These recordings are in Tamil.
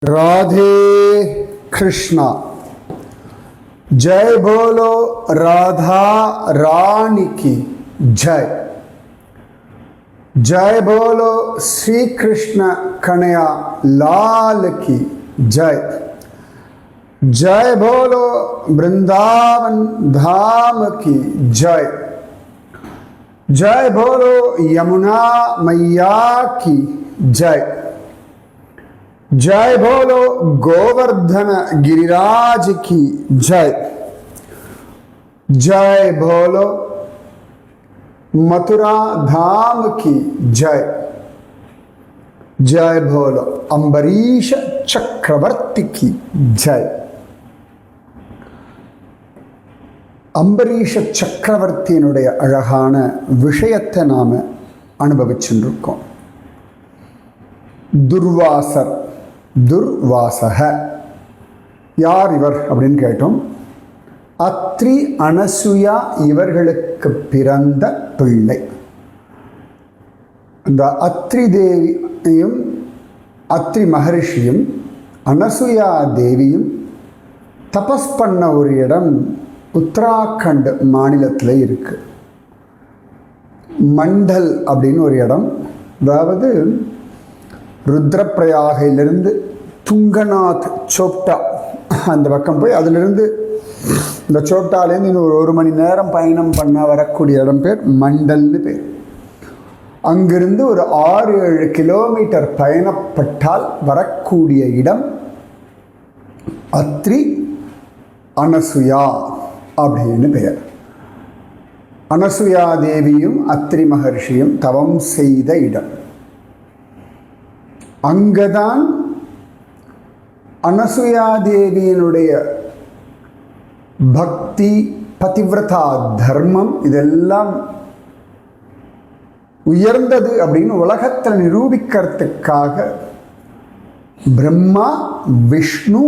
राधे कृष्णा। जय बोलो राधा रानी की जय। जय बोलो श्री कृष्ण कन्हैया लाल की जय। जय बोलो वृंदावन धाम की जय। जय बोलो यमुना मैया की जय। जय बोलो गोवर्धन गिरिराज की जय। जय बोलो मथुरा धाम की जय। जय बोलो अम्बरीश चक्रवर्ती की जय। அம்பரீஷ சக்கரவர்த்தியினுடைய அழகான விஷயத்தை நாம் அனுபவிச்சுருக்கோம். துர்வாசர், துர்வாசக யார் இவர் அப்படின்னு கேட்டோம். அத்ரி அனசூயா இவர்களுக்கு பிறந்த பிள்ளை. இந்த அத்ரி தேவியும் அத்ரி மகரிஷியும் அனசூயா தேவியும் தபஸ் பண்ண ஒரு இடம் உத்தராகண்ட் மாநிலத்தில் இருக்கு. மண்டல் அப்படின்னு ஒரு இடம், அதாவது ருத்ரப்பிரயாகையிலிருந்து துங்கநாத் சோப்டா அந்த பக்கம் போய் அதிலிருந்து இந்த சோப்டாலேருந்து இன்னும் ஒரு மணி நேரம் பயணம் பண்ண வரக்கூடிய இடம் பேர் மண்டல்னு பேர். அங்கிருந்து ஒரு 6-7 கிலோமீட்டர் பயணப்பட்டால் வரக்கூடிய இடம் அத்ரி அனசூயா அப்படின்னு பெயர். அனசூயா தேவியும் அத்ரி மகர்ஷியும் தவம் செய்த இடம். அங்கதான் அனசூயா தேவியினுடைய பக்தி, பதிவிரதா தர்மம் இதெல்லாம் உயர்ந்தது அப்படின்னு உலகத்தில் நிரூபிக்கிறதுக்காக பிரம்மா, விஷ்ணு,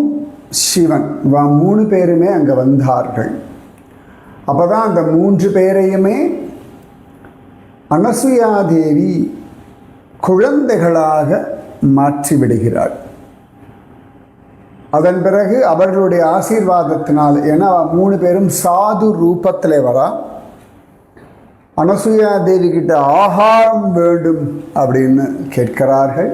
சிவன் 3 பேருமே அங்கே வந்தார்கள். அப்போதான் அந்த 3 பேரையுமே அனசூயா தேவி குழந்தைகளாக மாற்றிவிடுகிறார். அதன் பிறகு அவர்களுடைய ஆசீர்வாதத்தினால், ஏன்னா 3 பேரும் சாது ரூபத்தில் வரா, அனசூயா தேவி கிட்ட ஆகாரம் வேண்டும் அப்படின்னு கேட்கிறார்கள்.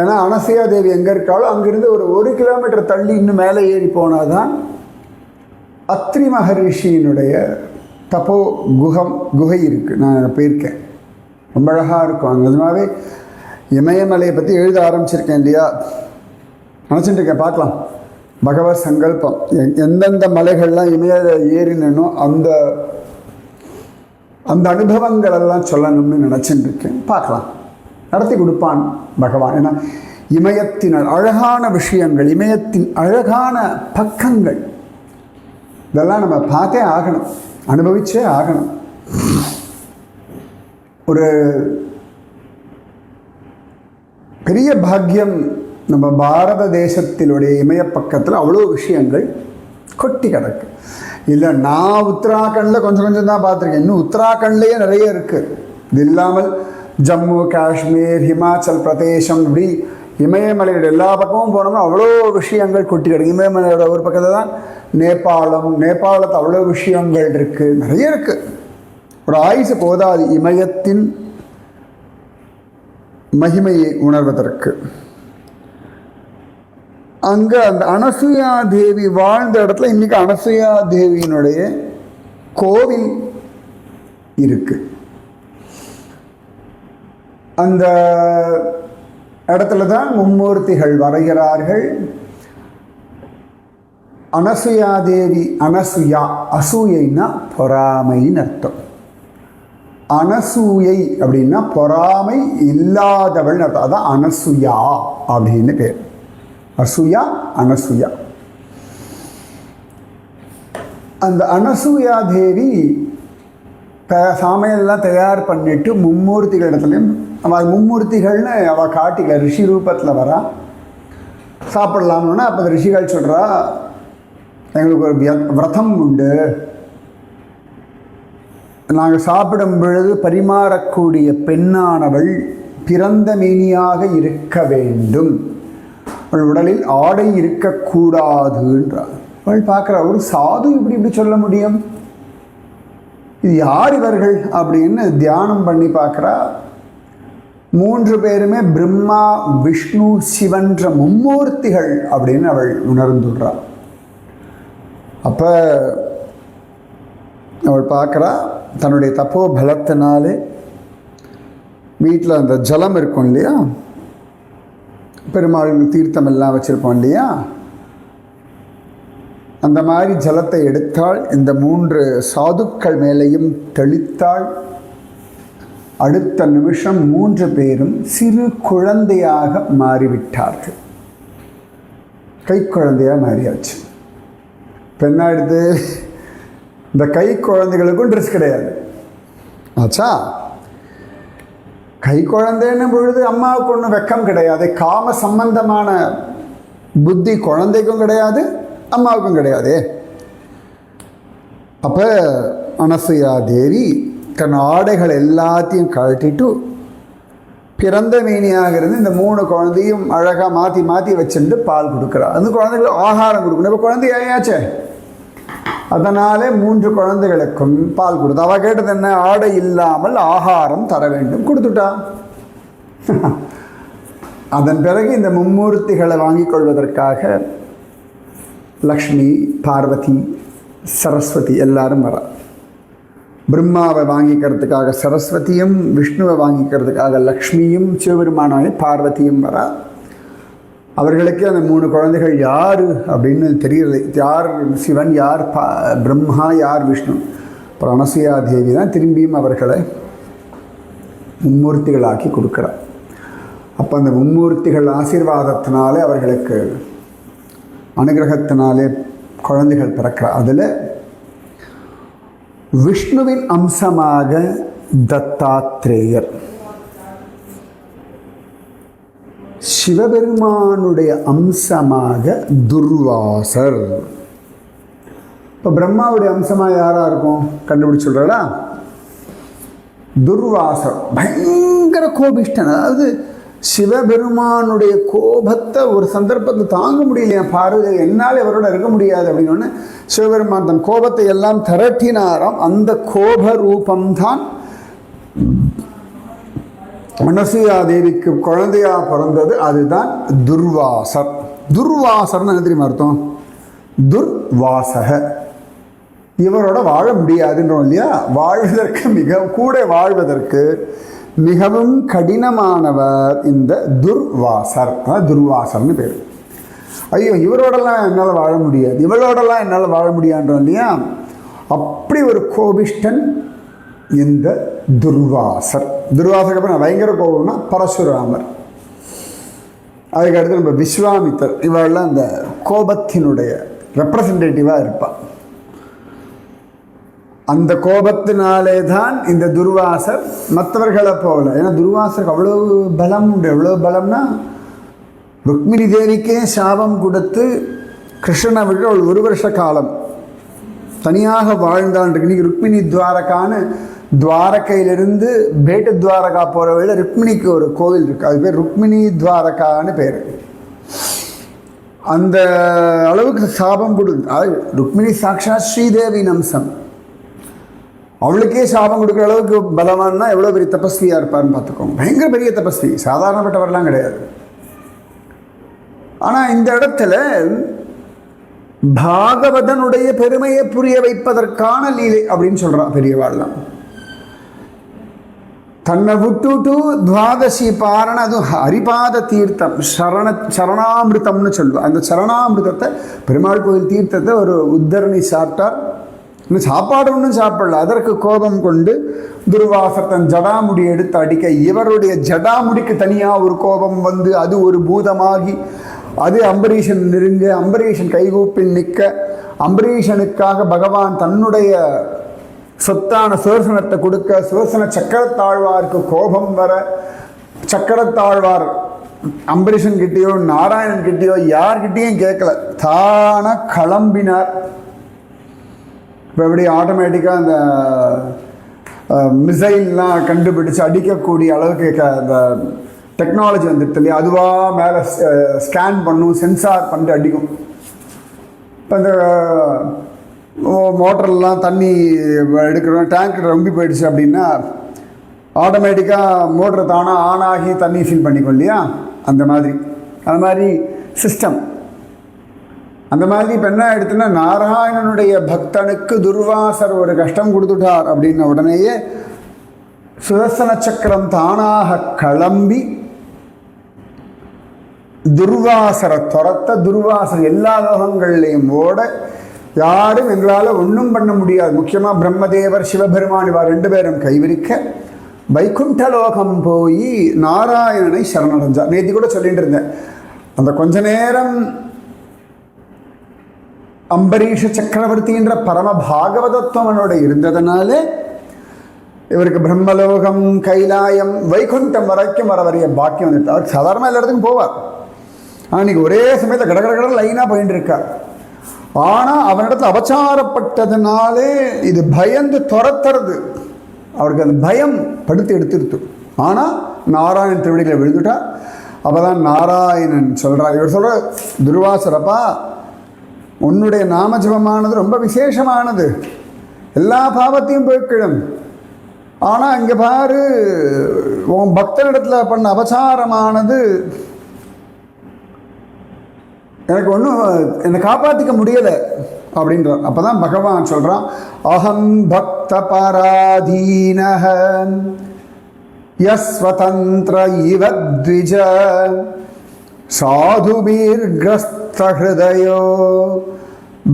ஏன்னா அனசூயா தேவி எங்கே இருக்காளோ அங்கிருந்து ஒரு 1 கிலோமீட்டர் தள்ளி இன்னும் மேலே ஏறி போனால் தான் அத்ரி மகரிஷியினுடைய தப்போ குகை இருக்குது. நான் போயிருக்கேன், ரொம்ப அழகாக இருக்கும். அங்கே நிஜமாவே இமயமலையை பற்றி எழுத ஆரம்பிச்சிருக்கேன் இல்லையா, நினச்சிட்டு இருக்கேன். பார்க்கலாம், பகவத் சங்கல்பம். எந்தெந்த மலைகள்லாம் இமய ஏறினோ அந்த அந்த அனுபவங்கள் எல்லாம் சொல்லணும்னு நினச்சிட்டு இருக்கேன். பார்க்கலாம், நடத்தி கொடுப்பான் பகவான். ஏன்னா இமயத்தின் அழகான விஷயங்கள், இமயத்தின் அழகான பக்கங்கள் இதெல்லாம் நம்ம பார்த்தே ஆகணும், அனுபவிச்சே ஆகணும். ஒரு பெரிய பாக்கியம் நம்ம பாரத தேசத்தினுடைய இமய பக்கத்தில் அவ்வளோ விஷயங்கள் கொட்டி கிடக்கு. இல்லை, நான் உத்தராகண்டில் கொஞ்சம் கொஞ்சம் தான் பார்த்துருக்கேன். இன்னும் உத்தராகண்ட்லேயே நிறைய இருக்குது. இது இல்லாமல் ஜம்மு காஷ்மீர், ஹிமாச்சல் பிரதேசம், இப்படி இமயமலையோட எல்லா பக்கமும் போனோம்னா அவ்வளோ விஷயங்கள் கொட்டி கிடக்கு. இமயமலையோட ஒரு பக்கத்தில் தான் நேபாளத்தில் அவ்வளோ விஷயங்கள் இருக்குது, நிறைய இருக்குது. ஒரு ஆயுசு போதாது இமயத்தின் மகிமையை உணர்வதற்கு. அங்கே அந்த அனசூயா தேவி வாழ்ந்த இடத்துல இன்றைக்கி அனசூயா தேவியினுடைய கோவில் இருக்கு. அந்த இடத்துல தான் மும்மூர்த்திகள் வரைகிறார்கள். அனசூயா தேவி, அனசூயா, அசூயைன்னா பொறாமைன்னு அர்த்தம். அனசூயை அப்படின்னா பொறாமை இல்லாதவள் அர்த்தம். அதான் அனசூயா அப்படின்னு பேர். அசூயா, அனசூயா. அந்த அனசூயா தேவி சமையல்லாம் தயார் பண்ணிட்டு மும்மூர்த்திகள் இடத்துலையும், அவள் மும்மூர்த்திகள்னு அவள் காட்டிக்கல, ரிஷி ரூபத்தில் வரா. சாப்பிடலாம்னா அப்போ ரிஷிகள் சொல்கிறா, எங்களுக்கு ஒரு விரதம் உண்டு, நாங்கள் சாப்பிடும் பொழுது பரிமாறக்கூடிய பெண்ணானவள் பிறந்த மேனியாக இருக்க வேண்டும் அவள் உடலில் ஆடை இருக்கக்கூடாதுன்றார். அவள் பார்க்குறா, ஒரு சாது இப்படி சொல்ல முடியும், இது யார் இவர்கள் அப்படின்னு தியானம் பண்ணி பார்க்குறா. 3 பேருமே பிரம்மா விஷ்ணு சிவன்ற மும்மூர்த்திகள் அப்படின்னு அவள் உணர்ந்துடுறாள். அப்போ அவள் பார்க்குறா, தன்னுடைய தப்போ பலத்தினாலே வீட்டில் அந்த ஜலம் இருக்கும் இல்லையா, பெருமாள் தீர்த்தம் எல்லாம் வச்சுருப்போம் இல்லையா, அந்த மாதிரி ஜலத்தை எடுத்தாள், இந்த 3 சாதுக்கள் மேலேயும் தெளித்தாள். அடுத்த நிமிஷம் 3 பேரும் சிறு குழந்தையாக மாறிவிட்டார்கள். கை குழந்தையாக மாறியாச்சு. பெண்ணா எடுத்து இந்த கை குழந்தைகளுக்கும் ட்ரெஸ் கிடையாது ஆச்சா. கை குழந்தைன்னு பொழுது அம்மாவுக்கு ஒன்றும் வெக்கம் கிடையாது. காம சம்பந்தமான புத்தி குழந்தைக்கும் கிடையாது, அம்மாவுக்கும் கிடையாது. அப்போ அனசூயா தேவி தன் ஆடைகள் எல்லாத்தையும் கழட்டிட்டு பிறந்த மேனியாக இருந்து இந்த 3 குழந்தையும் அழகாக மாற்றி மாற்றி வச்சுட்டு பால் கொடுக்குறா. அந்த குழந்தைகளுக்கு ஆகாரம் கொடுக்கணும். இப்போ குழந்தை ஆயாச்சே, அதனாலே 3 குழந்தைகளுக்கும் பால் கொடுத்தா. அவள் கேட்டது என்ன, ஆடை இல்லாமல் ஆகாரம் தர வேண்டும், கொடுத்துட்டா. அதன் பிறகு இந்த மும்மூர்த்திகளை வாங்கி கொள்வதற்காக லக்ஷ்மி, பார்வதி, சரஸ்வதி எல்லாரும் வரா. பிரம்மாவை வாங்கிக்கிறதுக்காக சரஸ்வதியும், விஷ்ணுவை வாங்கிக்கிறதுக்காக லக்ஷ்மியும், சிவபெருமானாலே பார்வதியும் வரா. அவர்களுக்கு அந்த 3 குழந்தைகள் யார் அப்படின்னு தெரியல. யார் சிவன், யார் பிரம்மா, யார் விஷ்ணு. அப்புறம் அனசூயா தேவி தான் திரும்பியும் அவர்களை மும்மூர்த்திகளாக்கி கொடுக்குறார். அப்போ அந்த மும்மூர்த்திகள் ஆசீர்வாதத்தினாலே, அவர்களுக்கு அனுகிரகத்தினாலே குழந்தைகள் பிறக்கிறார். அதில் விஷ்ணுவின் அம்சமாக தத்தாத்ரேயர், சிவபெருமானுடைய அம்சமாக துர்வாசர். இப்போ பிரம்மாவுடைய அம்சமாக யாராக இருக்கும் கண்டுபிடிச்சு சொல்கிறா. துர்வாசர் பயங்கர கோபிஷ்டன். அதாவது சிவபெருமானுடைய கோபத்தை ஒரு சந்தர்ப்பத்தை தாங்க முடியலையா, பாரு என்னால் இவரோட இருக்க முடியாது அப்படின்னு சிவபெருமான் தன் கோபத்தை எல்லாம் திரட்டினாராம். அந்த கோப ரூபம்தான் அனசூயா தேவிக்கு குழந்தையாக பிறந்தது. அதுதான் துர்வாசர். துர்வாசர்னு என்ன தெரியுமா அர்த்தம்? துர்வாசக, இவரோட வாழ முடியாதுன்றோம் இல்லையா. வாழ்வதற்கு கூட வாழ்வதற்கு மிகவும் கடினமானவர் இந்த துர்வாசர். துர்வாசர்னு பேர். ஐயோ இவரோடலாம் என்னால் வாழ முடியாது, இவளோடலாம் என்னால் வாழ முடியாதுன்றோம் இல்லையா. அப்படி ஒரு கோபிஷ்டன் இந்த துர்வாசர். துர்வாசருக்கு அப்புறம் பயங்கர கோபம்னா பரசுராமர். அதுக்கடுத்து நம்ம விஸ்வாமித்தர். இவெல்லாம் இந்த கோபத்தினுடைய ரெப்ரசன்டேட்டிவாக இருப்பாள். அந்த கோபத்தினாலே தான் இந்த துர்வாசர் மற்றவர்களை போல, ஏன்னா துர்வாசருக்கு அவ்வளோ பலம் உண்டு. எவ்வளோ பலம்னா ருக்மிணி தேவிக்கே சாபம் கொடுத்து கிருஷ்ணனை விட்டு அவள் 1 வருஷ காலம் தனியாக வாழ்ந்தான். இன்னைக்கு ருக்மிணி துவாரகான்னு துவாரகையிலிருந்து பேட்டு துவாரகா போகிற வழியில் ருக்மிணிக்கு ஒரு கோவில் இருக்குது. அது பேர் ருக்மிணி துவாரகான்னு பேர். அந்த அளவுக்கு சாபம் கொடுத்து, அது ருக்மிணி சாக்ஷாத் ஸ்ரீதேவியின் அம்சம். அவளுக்கே சாபம் கொடுக்குற அளவுக்கு பலவான்னா எவ்வளோ பெரிய தபஸ்வியாக இருப்பார்னு பார்த்துக்கோங்க. பயங்கர பெரிய தபஸ்வி, சாதாரணப்பட்டவரெலாம் கிடையாது. ஆனால் இந்த இடத்துல பாகவதனுடைய பெருமையை புரிய வைப்பதற்கான லீலை அப்படின்னு சொல்கிறான் பெரியவாள்லாம். தன்னை விட்டுட்டு துவாதசி பாரண, அது ஹரிபாத தீர்த்தம், சரணாமிருத்தம்னு சொல்லுவாள். அந்த சரணாமிருத்தத்தை, பெருமாள் கோயில் தீர்த்தத்தை ஒரு உத்தரணி சாப்பிட்டார். இன்னும் சாப்பாடு ஒன்றும் சாப்பிடல. அதற்கு கோபம் கொண்டு துர்வாசர் தன் ஜடாமுடி எடுத்து அடிக்க, இவருடைய ஜடாமுடிக்கு தனியாக ஒரு கோபம் வந்து அது ஒரு பூதமாகி அது அம்பரீஷன் நெருங்க, அம்பரீஷன் கைகூப்பில் நிற்க, அம்பரீஷனுக்காக பகவான் தன்னுடைய சொத்தான சுதர்சனத்தை கொடுக்க, சுதர்சன சக்கரத்தாழ்வாருக்கு கோபம் வர, சக்கரத்தாழ்வார் அம்பரீஷன் கிட்டேயோ நாராயணன் கிட்டேயோ யார்கிட்டையும் கேட்கல, தானாக கிளம்பினார். இப்போ எப்படி ஆட்டோமேட்டிக்காக அந்த மிசைல்லாம் கண்டுபிடிச்சு அடிக்கக்கூடிய அளவுக்கு அந்த டெக்னாலஜி வந்துடுது இல்லையா, அதுவாக மேலே ஸ்கேன் பண்ணும், சென்சார் பண்ணிட்டு அடிக்கும். இப்போ இந்த மோட்டர்லாம் தண்ணி எடுக்கிறோம், டேங்க் ரொம்பி போயிடுச்சு அப்படின்னா ஆட்டோமேட்டிக்காக மோட்டர் தானாக ஆன் ஆகி தண்ணி ஃபில் பண்ணிக்கும் இல்லையா, அந்த மாதிரி சிஸ்டம். அந்த மாதிரி இப்போ என்ன எடுத்துன்னா, நாராயணனுடைய பக்தனுக்கு துர்வாசர் ஒரு கஷ்டம் கொடுத்துட்டார் அப்படின்ன உடனேயே சுதர்சன சக்கரம் தானாக கிளம்பி துர்வாசரை துரத்த, துர்வாசர் எல்லா லோகங்கள்லையும் ஓட, யாரும் எங்களால் ஒன்றும் பண்ண முடியாது. முக்கியமாக பிரம்மதேவர் சிவபெருமான் இவா 2 பேரும் கைவிரிக்க வைகுண்டலோகம் போய் நாராயணனை சரணடைஞ்சார். நேற்று கூட சொல்லிட்டு இருந்தேன், அந்த கொஞ்ச நேரம் அம்பரீஷ சக்கரவர்த்தின்ற பரம பாகவதத்துவனோட இருந்ததுனால இவருக்கு பிரம்மலோகம், கைலாயம், வைகுண்டம் வரைக்கும் வரைய பாக்கியம் வந்துட்டு. அவர் சாதாரணமாக எல்லா இடத்துக்கும் போவார். ஆனால் இன்னைக்கு ஒரே சமயத்தில் கடற்கட லைனாக போயிட்டு இருக்கார். ஆனால் அவனிடத்தில் அபச்சாரப்பட்டதுனாலே இது பயந்து துரத்துறது, அவருக்கு அந்த பயம் படுத்து எடுத்துருத்து. ஆனால் நாராயணன் திருவடிகளை விழுந்துட்டா. அப்போ தான் நாராயணன் சொல்கிறார், இவர் சொல்கிற துர்வாசரப்பா, உன்னுடைய நாமஜபமானது ரொம்ப விசேஷமானது, எல்லா பாவத்தையும் போய்க்கிடும். ஆனால் இங்கே பாரு, உன் பக்தனிடத்தில் பண்ண அபச்சாரமானது எனக்கு ஒன்றும் என்னை காப்பாற்றிக்க முடியலை அப்படின்றார். அப்போ தான் பகவான் சொல்கிறான், அகம் பக்த பராதீனஹ யஸ்வதந்திர இவ த்விஜ சாதுபீர்க்ரஸ்த ஹிருதயோ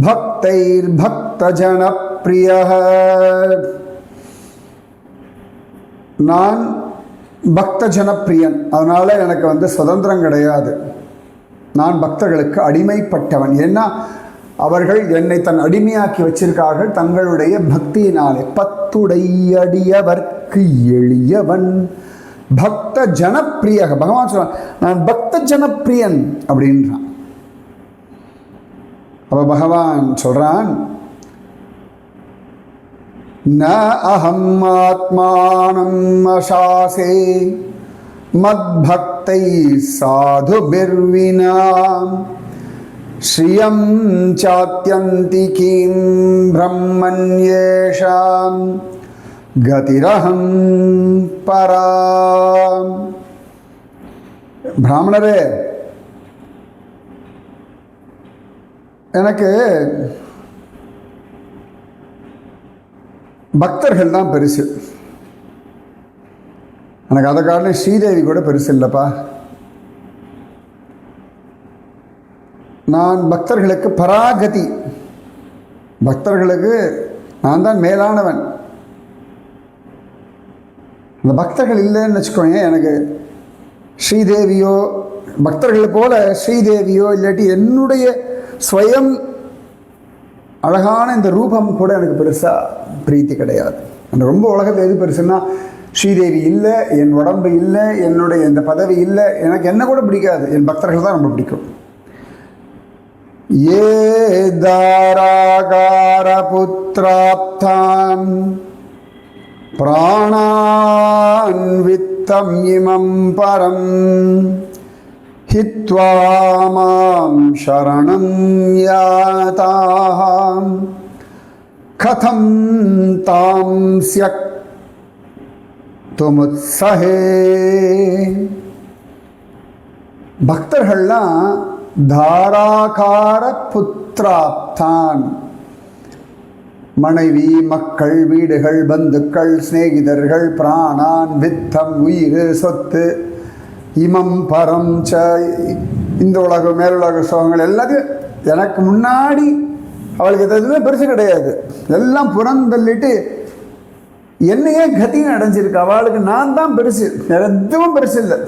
பக்தைர் பக்த ஜனப்ரியஹ. நான் பக்த ஜனப்பிரியன், அதனால் எனக்கு சுதந்திரம் கிடையாது. நான் பக்தர்களுக்கு அடிமைப்பட்டவன். ஏன்னா அவர்கள் என்னை தன் அடிமையாக்கி வச்சிருக்கார்கள் தங்களுடைய பக்தியினாலே. பத்துடையடியவர்க்கு எளியவன் பக்த ஜனப்பிரிய. பகவான் சொல்றான், நான் பக்த ஜனப்பிரியன் அப்படின்றான். அப்ப பகவான் சொல்றான், ந அஹம் ஆத்மானம் அசாசே மத்பக்தை சாதுபிர்வினா ஸ்ரியம் சாத்யந்தி கிம் பிரம்மண்யேஷாம் கதிரஹம் பராம். பிராமணரே, எனக்கு பக்தர்கள் தான் பெருசு. எனக்கு அதை காரணம் ஸ்ரீதேவி கூட பெருசு இல்லைப்பா. நான் பக்தர்களுக்கு பராகதி, பக்தர்களுக்கு நான் தான் மேலானவன். அந்த பக்தர்கள் இல்லைன்னு வச்சுக்கோங்க, எனக்கு ஸ்ரீதேவியோ பக்தர்கள் போல ஸ்ரீதேவியோ இல்லாட்டி என்னுடைய ஸ்வயம் அழகான இந்த ரூபம் கூட எனக்கு பெருசாக பிரீத்தி கிடையாது. எனக்கு ரொம்ப உலகத்தில் எது பெருசுன்னா, ஸ்ரீதேவி இல்லை, என் உடம்பு இல்லை, என்னுடைய இந்த பதவி இல்லை, எனக்கு என்ன கூட பிடிக்காது. என் பக்தர்கள் தான் ரொம்ப பிடிக்கும். ஏ தாராகார புத்ராப்தாம் பிராணான் வித்தம் இமம் பரம் ஹித்வா மாம் சரணம் யாதாம் கதம் தாம் ஸ்யக் துமுத்ஸஹே. பக்தர்கள்லாம் தாராகார புத்ராப்தான், மனைவி, மக்கள், வீடுகள், பந்துக்கள், சிநேகிதர்கள், பிராணான், வித்தம், உயிர், சொத்து, இமம் பரம் ச, இந்த உலகம் மேலுலக சுகங்கள் எல்லாத்தையும் எனக்கு முன்னாடி அவளுக்கு எதுவுமே பெருசு கிடையாது. எல்லாம் புறந்தள்ளிட்டு என்னையே கத்தின்னு அடைஞ்சிருக்கு. அவளுக்கு நான் தான் பெருசு, எதுவும் பெருசு இல்லை,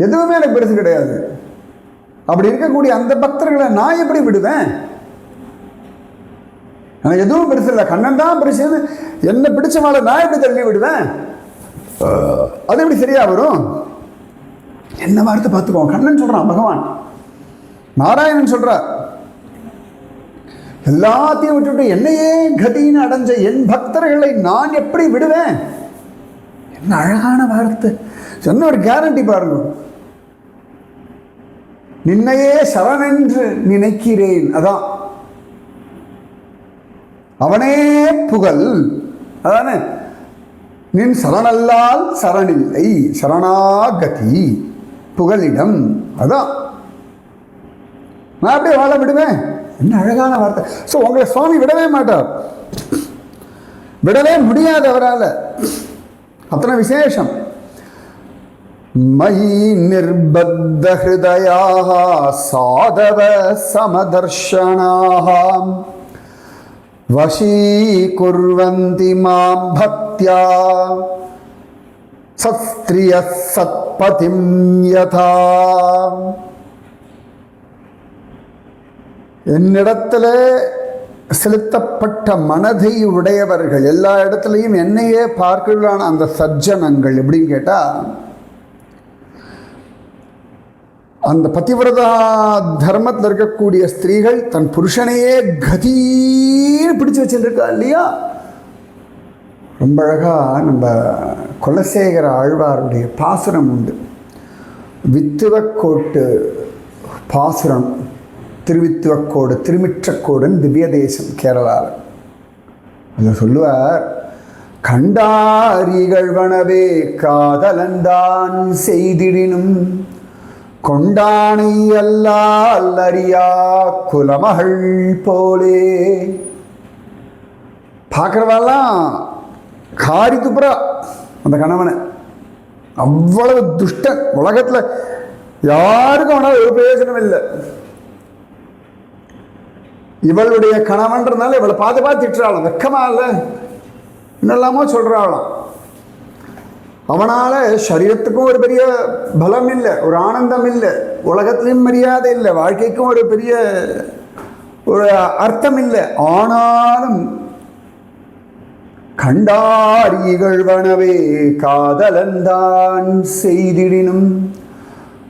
எதுவுமே எனக்கு பெருசு கிடையாது. அப்படி இருக்கக்கூடிய அந்த பக்தர்களை நான் எப்படி விடுவேன்? எனக்கு எதுவும் பெருசு இல்லை, கண்ணன் தான் பெருசுன்னு என்ன பிடிச்சவாளை நான் எப்படி தள்ளி விடுவேன்? அது எப்படி சரியா வரும்? என்ன வார்த்தை பார்த்துக்கோங்க. கண்ணன் சொல்றான், பகவான் நாராயணன் சொல்றார், எல்லாத்தையும் விட்டுவிட்டு என்னையே கதின்னு அடைஞ்ச என் பக்தர்களை நான் எப்படி விடுவேன்? என்ன அழகான வார்த்தை. சொன்ன ஒரு கேரண்டி பாருங்க. நின்னையே சரணென்று நினைக்கிறேன், அதான் அவனே புகழ், அதானே நின் சரணல்லால் சரணில்லை, சரணாகதி புகலிடம், அதான் நான் அப்படியே வாழ விடுவேன். என்ன அழகான வார்த்தை. ஸோ உங்களை சுவாமி விடவே மாட்டார், விடவே முடியாது அவரால், அத்தனை விசேஷம். மயி நிர்பத்த ஹிருதயாக சாதவ சமதர்ஷனாக வசீகுர்வந்தி மாம் பக்த்யா சத்ஸ்த்ரிய சத்பதிம் யதா. என்னிடத்துல செலுத்தப்பட்ட மனதை உடையவர்கள், எல்லா இடத்துலையும் என்னையே பார்க்கலான அந்த சஜ்ஜனங்கள் எப்படின்னு கேட்டால், அந்த பதிவிரதா தர்மத்தில் இருக்கக்கூடிய ஸ்திரீகள் தன் புருஷனையே கதீர் பிடிச்சு வச்சுருக்கா இல்லையா. ரொம்ப அழகாக நம்ம குலசேகர ஆழ்வாருடைய பாசுரம் உண்டு, வித்துவக்கோட்டு பாசுரம், திருவித்துவக்கோடு திருமிற்றக்கோடுன்னு திவ்ய தேசம் கேரளாவில். அதில் சொல்லுவார், கண்டாரிகழ்வனவே காதலந்தான் செய்திடினும் கொண்டானை அல்லால் அறியா குலமகள் போலே. பார்க்குறவாலாம் காரி துப்புறா அந்த கணவனை, அவ்வளவு துஷ்டன். உலகத்தில் யாருக்கும் அவனால் ஒரு பிரயோஜனம் இல்லை. இவளுடைய கணவன்றதுனால இவளை பார்த்து பார்த்து திட்டுறாளாம், வெக்கமா இல்லை என்னெல்லாமோ சொல்கிறாளாம். அவனால் சரீரத்துக்கும் ஒரு பெரிய பலம் இல்லை, ஒரு ஆனந்தம் இல்லை, உலகத்திலையும் மரியாதை இல்லை, வாழ்க்கைக்கும் ஒரு பெரிய ஒரு அர்த்தம் இல்லை. ஆனாலும் கண்டார் இகழ்வனவே காதலந்தான் செய்திடினும்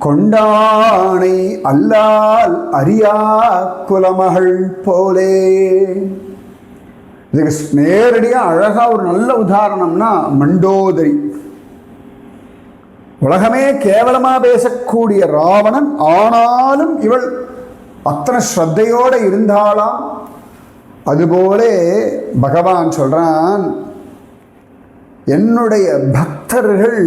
கொண்டானை அல்லால் அறியா குலமகள் போலே. இதுக்கு நேரடியாக அழகாக ஒரு நல்ல உதாரணம்னா மண்டோதரி. உலகமே கேவலமாக பேசக்கூடிய ராவணன், ஆனாலும் இவள் அத்தனை ஸ்ரத்தையோடு இருந்தாலாம். அதுபோல பகவான் சொல்கிறான், என்னுடைய பக்தர்கள்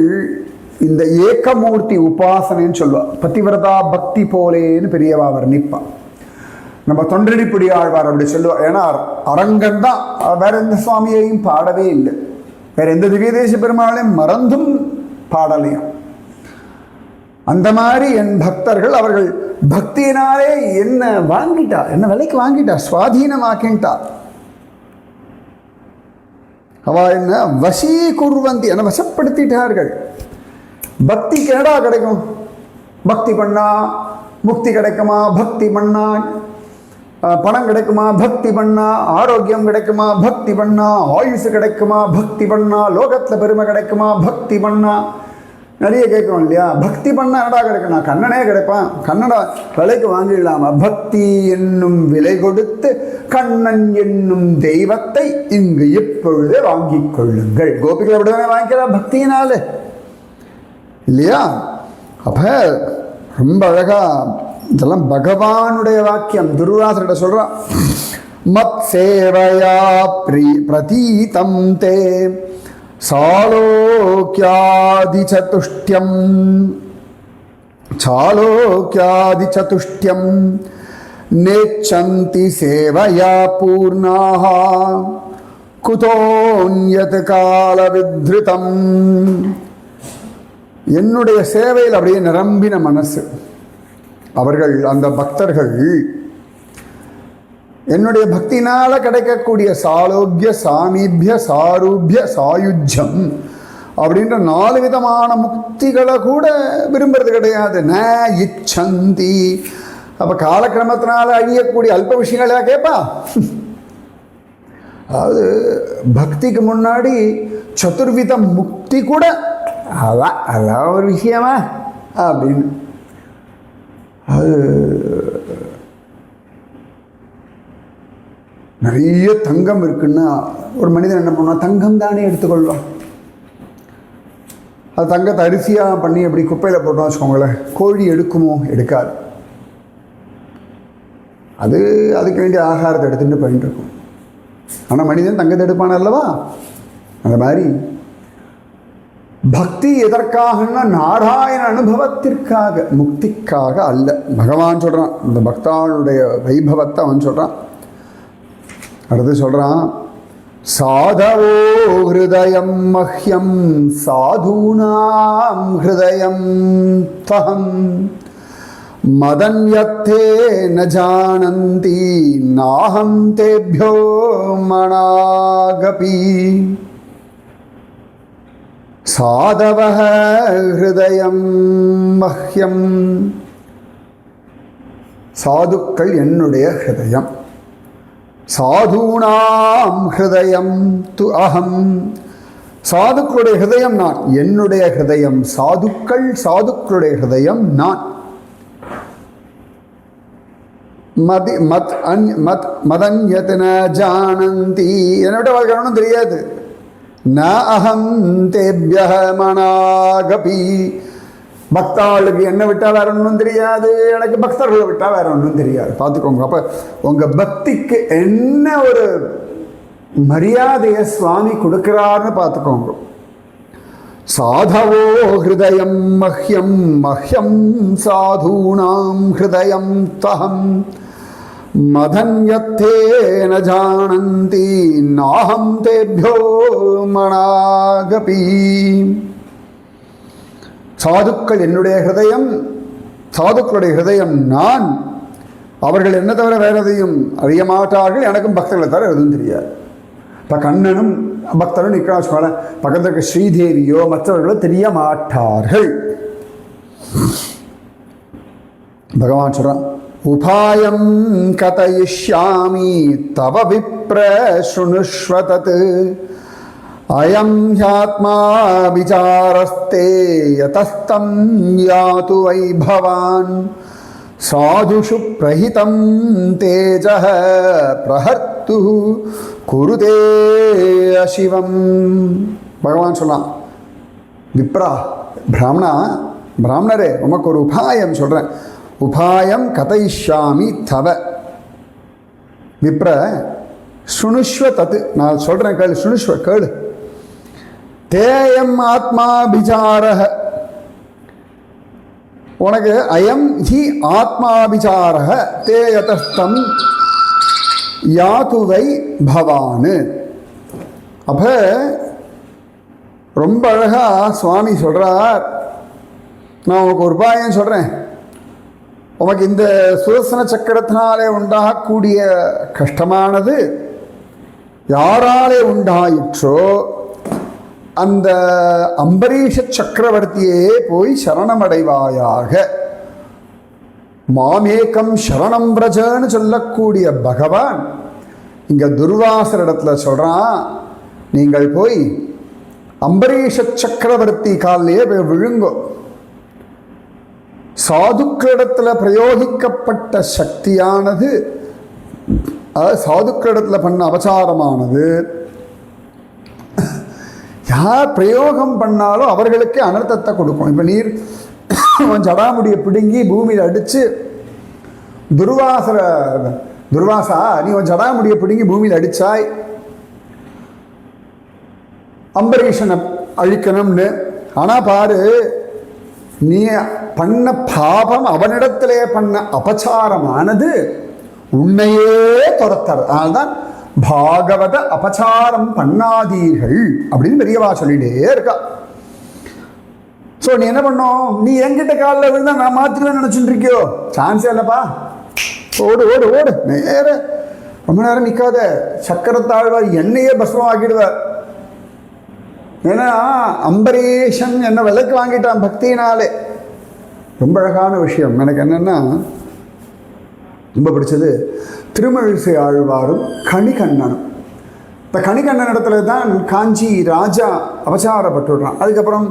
இந்த ஏகமூர்த்தி உபாசனைன்னு சொல்லுவாள், பதிவிரதா பக்தி போலேன்னு பெரியவா வர்ணிப்பான். நம்ம தொண்டடிப்புடி ஆழ்வார் அப்படி சொல்லுவார். ஏன்னா அரங்கன் தான், வேற எந்த சுவாமியையும் பாடவே இல்லை, வேற எந்த திவ்யதேச பெருமாளையும் மறந்தும் பாடலையும். அந்த மாதிரி என் பக்தர்கள், அவர்கள் பக்தியினாலே என்ன வாங்கிட்டா, என்ன விலைக்கு வாங்கிட்டா, சுவாதீனமாக்கிட்டா. அவ என்ன வசீகுர்வந்தி, என்ன வசப்படுத்திட்டார்கள். பக்தி கேடா கிடைக்கும், பக்தி பண்ணா முக்தி கிடைக்குமா, பக்தி பண்ணா பணம் கிடைக்குமா, பக்தி பண்ணா ஆரோக்கியம் கிடைக்குமா, பக்தி பண்ணா ஆயுசு கிடைக்குமா, பக்தி பண்ணா லோகத்தில் பெருமை கிடைக்குமா, பக்தி பண்ணா நிறைய கேட்கும் இல்லையா. பக்தி பண்ணா என்னடா கிடைக்கணும், கண்ணனே கிடைப்பான், கண்ணனை விலைக்கு வாங்கிடலாமா. பக்தி என்னும் விலை கொடுத்து கண்ணன் என்னும் தெய்வத்தை இங்கு இப்பொழுதே வாங்கிக் கொள்ளுங்கள். கோபிகளை விடவே வாங்கிக்கலாம் பக்தியினால இல்லையா. அப்ப ரொம்ப அழகா இதெல்லாம் பகவானுடைய வாக்கியம். துர்வாசர்கிட்ட சொல்றான், மத் சேவையா பிரதீதம் தே சாலோக்யாதிசதுஷ்ட்யம் சாலோக்யாதிசதுஷ்ட்யம் நேச்சந்தி சேவையா பூர்ணாஹ குதோன்யத் காலவித்ருதம். என்னுடைய சேவையில் அப்படியே நிரம்பின மனசு அவர்கள், அந்த பக்தர்கள் என்னுடைய பக்தினால கிடைக்கக்கூடிய சாலோக்கிய சாமீபிய சாரூபிய சாயுஜ்யம் அப்படின்ற 4 விதமான முக்திகளை கூட விரும்புறது கிடையாது. ந இச்சந்தி. அப்போ காலக்கிரமத்தினால அழியக்கூடிய அல்ப விஷயங்களா கேட்பா. அதாவது பக்திக்கு முன்னாடி சதுர்வித முக்தி கூட அதான் ஒரு விஷயமா அப்படின்னு. அது நிறைய தங்கம் இருக்குன்னா ஒரு மனிதன் என்ன பண்ணுவான், தங்கம் தானே எடுத்துக்கொள்வான். அது தங்கத்தை அரிசியாக பண்ணி அப்படி குப்பையில் போட்டோம் வச்சுக்கோங்களேன், கோழி எடுக்குமோ? எடுக்காது. அதுக்கு வேண்டிய ஆகாரத்தை எடுத்துகிட்டு போயிட்டு இருக்கும். ஆனால் மனிதன் தங்கத்தை எடுப்பான அல்லவா? அந்த மாதிரி பக்தி எதற்காகன்னா நாராயண அனுபவத்திற்காக, முக்திக்காக அல்ல. பகவான் சொல்கிறான், இந்த பக்தாளுடைய வைபவத்தை அவன் சொல்கிறான். அடுத்து சொல்கிறான், சாதவோ ஹிருதயம் மஹ்யம் சாதூனாம் ஹிருதயம் தஹம் மதன்யத்தே ந ஜானந்தி நாஹம் தேப்யோ மனாகபி. சாதவஹ ஹிருதயம் மஹ்யம், சாதுக்கள் என்னுடைய ஹிருதயம். சாதூனாம் ஹிருதயம் து அகம், சாதுக்களுடைய ஹிருதயம் நான், என்னுடைய ஹிருதயம் சாதுக்களுடைய ஹிருதயம் நான். மதன்யத்ன ஜானந்தி, என்னோட வாழ்க்கணும் தெரியாது. ந அகம் தேப்யஹ மனாகபி, பக்தாளுக்கு என்ன விட்டால் வேற ஒன்றும் தெரியாது, எனக்கு பக்தர்களை விட்டால் வேற ஒன்றும் தெரியாது. பார்த்துக்கோங்க. அப்போ உங்கள் பக்திக்கு என்ன ஒரு மரியாதையை சுவாமி கொடுக்கிறார்னு பார்த்துக்கோங்க. சாதவோ ஹிருதயம் மஹ்யம் மஹ்யம் சாதூனாம் ஹிருதயம் தஹம் மதன்யத்தே ந ஜானந்தி நாஹம் தேப்யோ மனாகபி. சாதுக்கள் என்னுடைய ஹிருதயம், சாதுக்களுடைய ஹிருதயம் நான். அவர்கள் என்ன தவிர வேறு எதையும் அறிய மாட்டார்கள், எனக்கும் பக்தர்களை தவிர எதுவும் தெரியாது. இப்போ கண்ணனும் பக்தரும் நிற்கிறாங்க, பக்கத்தில் இருக்க ஸ்ரீதேவியோ மற்றவர்களோ தெரிய மாட்டார்கள். பகவான் சொல்கிறான், உபாயம் கதயிஷ்யாமி தவ விப்ர ஸ்ருணுஷ்வ தத் அயம் ஹ்யாத்மா விசாரஸ்தே யதஸ்தம் யாது வைபவான் சாதுஷு பிரஹிதம் தேஜः பிரஹர்த்து குருதே அசிவம். பகவான் சொல்லலாம், விப்ரா பிராமணரே உமக்கு ஒரு உபாயம் சொல்கிறேன். உபாயம் கதைஷ்யாமி தவ விப்ர சுணுஷ்வ தத்து, நான் சொல்கிறேன் கேளு, சுணுஷ்வ கேளு. தேயம் ஆத்மாபிசாரஹ, உனக்கு அயம் ஹி ஆத்மாபிசாரஹ தேயதஸ்தம் யாதுவை பவானு. அப்போ ரொம்ப அழகாக சுவாமி சொல்கிறார், நான் உனக்கு ஒரு உபாயம் சொல்கிறேன். உனக்கு இந்த சுதர்சன சக்கரத்தினாலே உண்டாகக்கூடிய கஷ்டமானது யாராலே உண்டாயிற்றோ அந்த அம்பரீஷ சக்கரவர்த்தியே போய் சரணமடைவாயாக. மாமேக்கம் சரணம் பிரஜன்னு சொல்லக்கூடிய பகவான் இங்கே துர்வாசர் இடத்துல சொல்கிறான், நீங்கள் போய் அம்பரீஷ சக்கரவர்த்தி காலிலேயே போய் விழுங்கோ. சாதுக்களிடத்தில் பிரயோகிக்கப்பட்ட சக்தியானது, சாதுக்களிடத்தில் பண்ண அபசாரமானது யார் பிரயோகம் பண்ணாலும் அவர்களுக்கே அனர்த்தத்தை கொடுக்கும். இப்போ நீர் ஜடாமுடியை பிடுங்கி பூமியில் அடித்து துர்வாசா நீ உன் ஜடாமுடியை பிடுங்கி பூமியில் அடித்தாய், அம்பரீஷனை அழிக்கணும்னு. ஆனால் பாரு, நீ பண்ண பாபம், அவனிடத்திலே பண்ண அபச்சாரமானது உன்னையே துரத்தர். அதனால்தான் பாகவத அபச்சாரம் பண்ணாதீர்கள் அப்படின்னு பெரியவா சொல்லிட்டே இருக்கா. ஸோ நீ என்ன பண்ணோம், நீ என்கிட்ட காலில் விழுந்தா நான் மாத்திரம் நினச்சிட்டு இருக்கியோ? சான்ஸே இல்லைப்பா. ஓடு ஓடு ஓடு, நேர ரொம்ப நேரம் நிற்காத. சக்கரத்தாழ்வார் என்னையே பஸ்மம் ஆக்கிடுவார். ஏன்னா அம்பரீஷன் என்ன விலைக்கு வாங்கிட்டான் பக்தினாலே. ரொம்ப அழகான விஷயம் எனக்கு என்னென்னா ரொம்ப பிடிச்சது, திருமழிசை ஆழ்வாரும் கணிகண்ணனும். இந்த கணிகண்ணன் இடத்துல தான் காஞ்சி ராஜா அபச்சாரப்பட்டுடுறான். அதுக்கப்புறம்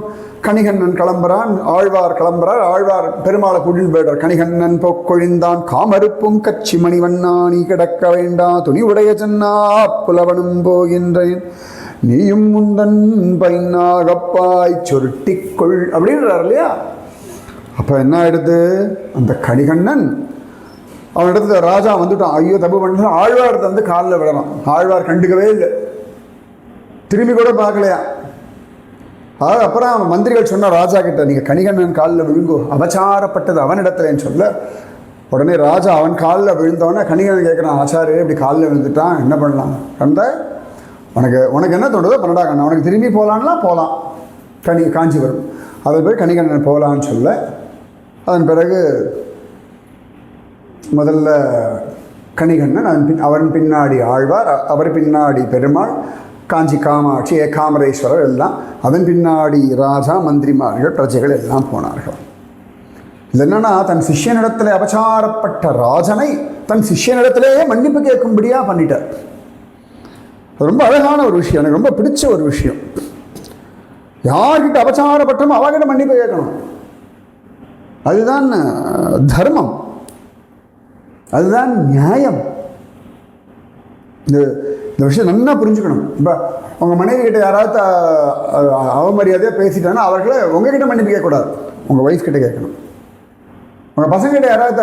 கணிகண்ணன் கிளம்புறான், ஆழ்வார் கிளம்புறார். ஆழ்வார் பெருமாளை கூட்டில் போய்டார். கணிகண்ணன் பொக்கொழிந்தான் காமறுப்பும் கச்சி மணிவண்ணா நீ கிடக்க வேண்டாம் துணி உடைய சென்னா புலவனும் போகின்றேன் நீயும் முந்தன் பைனாகப்பாய் சொருட்டிக்கொள் அப்படின்றார் இல்லையா. அப்போ என்ன ஆயிடுது, அந்த கணிகண்ணன் அவனிடத்துல ராஜா வந்துட்டான். ஐயோ தப்பு பண்ண ஆழ்வார் வந்து காலில் விடலாம். ஆழ்வார் கண்டுக்கவே இல்லை, திரும்பி கூட பார்க்கலையா. அதாவது அப்புறம் அவன் மந்திரிகள் சொன்ன ராஜா கிட்ட, நீங்கள் கணிகண்ணன் காலில் விழுங்கோ, அபச்சாரப்பட்டது அவனிடத்துலன்னு சொல்ல உடனே ராஜா அவன் காலில் விழுந்தவொடனே கணிகண்ணன் கேட்குறான், ஆச்சாரு இப்படி காலில் விழுந்துட்டான் என்ன பண்ணலாம் கண்ட, உனக்கு என்ன தோணுதோ பண்ணடா கண்ணா, உனக்கு திரும்பி போகலான்லாம் போகலாம், காஞ்சிபுரம் அதில் போய் கணிகண்ணன் போகலான்னு சொல்ல, அதன் பிறகு முதல்ல கணிகண்ணன் அவன் பின்னாடி ஆழ்வார், அவர் பின்னாடி பெருமாள், காஞ்சி காமாட்சி ஏகாமரேஸ்வரர் எல்லாம், அதன் பின்னாடி ராஜா மந்திரிமார்கள் பிரஜைகள் எல்லாம் போனார்கள். இது என்னன்னா, தன் சிஷ்யனிடத்தில் அபச்சாரப்பட்ட ராஜனை தன் சிஷ்யனிடத்திலேயே மன்னிப்பு கேட்கும்படியாக பண்ணிட்டார். ரொம்ப அழகான ஒரு விஷயம், எனக்கு ரொம்ப பிடிச்ச ஒரு விஷயம். யார்கிட்ட அபச்சாரப்பட்டோமோ அவகிட்ட மன்னிப்பு கேட்கணும். அதுதான் தர்மம், அதுதான் நியாயம். இந்த விஷயம் நல்லா புரிஞ்சுக்கணும். இப்போ உங்கள் மனைவி கிட்ட யாராவது அவமரியாதையாக பேசிட்டாங்கன்னா அவர்களை உங்ககிட்ட மன்னிப்பு கேட்கக்கூடாது, உங்கள் ஒய்ஃப் கிட்ட கேட்கணும். உங்கள் பசங்கிட்ட யாராவது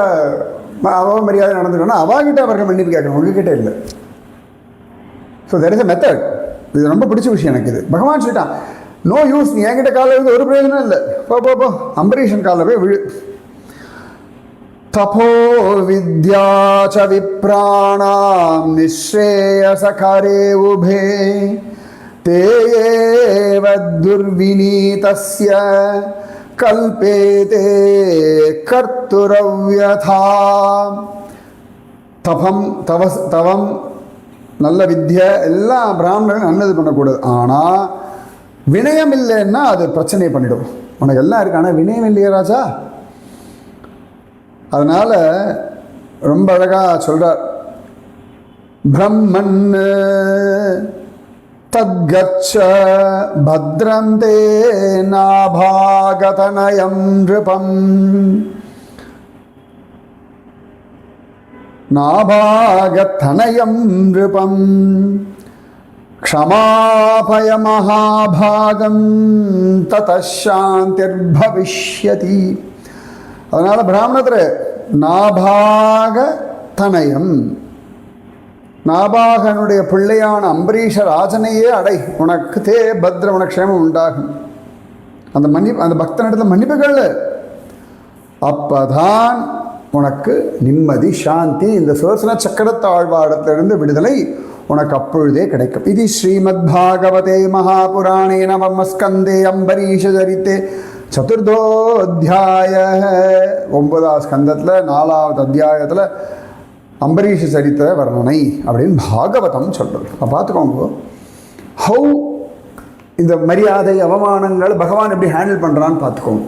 அவமரியாதை நடந்துட்டோன்னா அவகிட்ட அவர்கள் மன்னிப்பு கேட்கணும், உங்ககிட்ட இல்லை. So there is a method. இது ரொம்ப பிடிச்ச விஷயம் எனக்கு. இது பகவான் சொல்லிட்டான், நோ யூஸ், நீ என்கிட்ட காலில் இருந்து ஒரு பிரயோஜனம் இல்லை, போ அம்பரீஷன் காலில் போய் விழு. தபோ வித்யாச்ச விப்ராணாம் நிஸ்ரேயசகரே உபே தேயேவ துர்விநீதஸ்ய கல்பேதே கர்த்துரவ்யதா. தவம் நல்ல வித்யா எல்லாம் பிராமணர்கள் நல்லது பண்ணக்கூடாது. ஆனால் வினயம் இல்லைன்னா அது பிரச்சனையை பண்ணிடும். உனக்கு எல்லாம் இருக்கு, ஆனால் வினயம் இல்லையா ராஜா. அதனால் ரொம்ப அழகாக சொல்கிறார், பிரம்மன் தத்கச்ச பத்ரந்தே நாபாகதனயம் நிருபம் நாபாகதனயம் நிருபம் க்ஷமாபய மகாபாகம் ததசாந்திர்பவிஷ்யதி. அதனால் பிராமணத்தில் நாபாக தனயம், நாபாகனுடைய பிள்ளையான அம்பரீஷ ராஜனையே அடை, உனக்கு தே பத்ர, உனக்கு க்ஷேமம் உண்டாகும். அந்த பக்தனிடத்தில் மன்னிப்புகள், அப்பதான் உனக்கு நிம்மதி சாந்தி, இந்த சுதர்சன சக்கரத்தாழ்வாடத்திலிருந்து விடுதலை உனக்கு அப்பொழுதே கிடைக்கும். இது ஸ்ரீமத் பாகவதே மகாபுராணே நவமஸ்கந்தே அம்பரீஷ சரித்தே சதுர்தோத்தியாய. 9ஆம் ஸ்கந்தத்தில் 4வது அத்தியாயத்தில் அம்பரீஷ சரித்திர வர்ணனை அப்படின்னு பாகவதம் சொல்கிறது. பார்த்துக்கோங்க, ஹவு இந்த மரியாதை அவமானங்கள் பகவான் எப்படி ஹேண்டில் பண்ணுறான்னு பார்த்துக்கோங்க.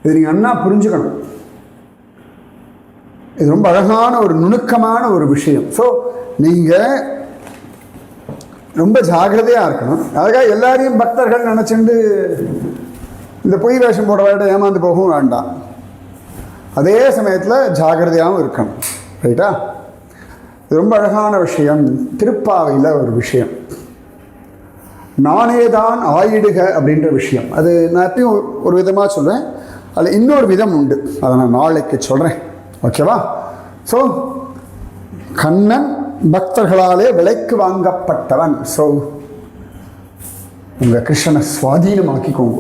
இது நீங்கள் அண்ணா புரிஞ்சுக்கணும். இது ரொம்ப அழகான ஒரு நுணுக்கமான ஒரு விஷயம். ஸோ நீங்கள் ரொம்ப ஜாகிரதையாக இருக்கணும். அதுக்காக எல்லாரையும் பக்தர்கள் நினச்சிண்டு இந்த பொய் வேஷம் போட வேண்டாம், ஏமாந்து போகவும் வேண்டாம். அதே சமயத்தில் ஜாகிரதையாகவும் இருக்கணும். ரைட்டா? இது ரொம்ப அழகான விஷயம். திருப்பாவையில் ஒரு விஷயம், நானே தான் ஆயிடுக அப்படின்ற விஷயம். அது நான் எப்பயும் ஒரு விதமாக சொல்கிறேன், அதில் இன்னொரு விதம் உண்டு, அதை நான் நாளைக்கு சொல்கிறேன். ஓகேவா? ஸோ கண்ணன் பக்தர்களாலே விலைக்கு வாங்கப்பட்டவன். ஸோ உங்கள் கிருஷ்ணனை சுவாதீனமாக்கிக்கோங்க,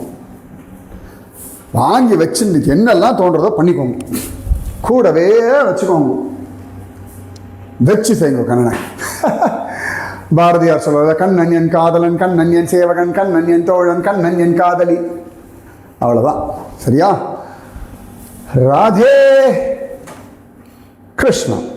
வாங்கி வச்சு என்னெல்லாம் தோன்றதோ பண்ணிக்கோங்க, கூடவே வச்சுக்கோங்க, வச்சு செய்யுங்க கண்ணனை. பாரதியார் சொல்வத கண்ணன் என் காதலன், கண்ணன் என் சேவகன், கண்ணன் என் தோழன், கண்ணன் என் காதலி. அவ்வளோதான். சரியா? ராதே கிருஷ்ணன்.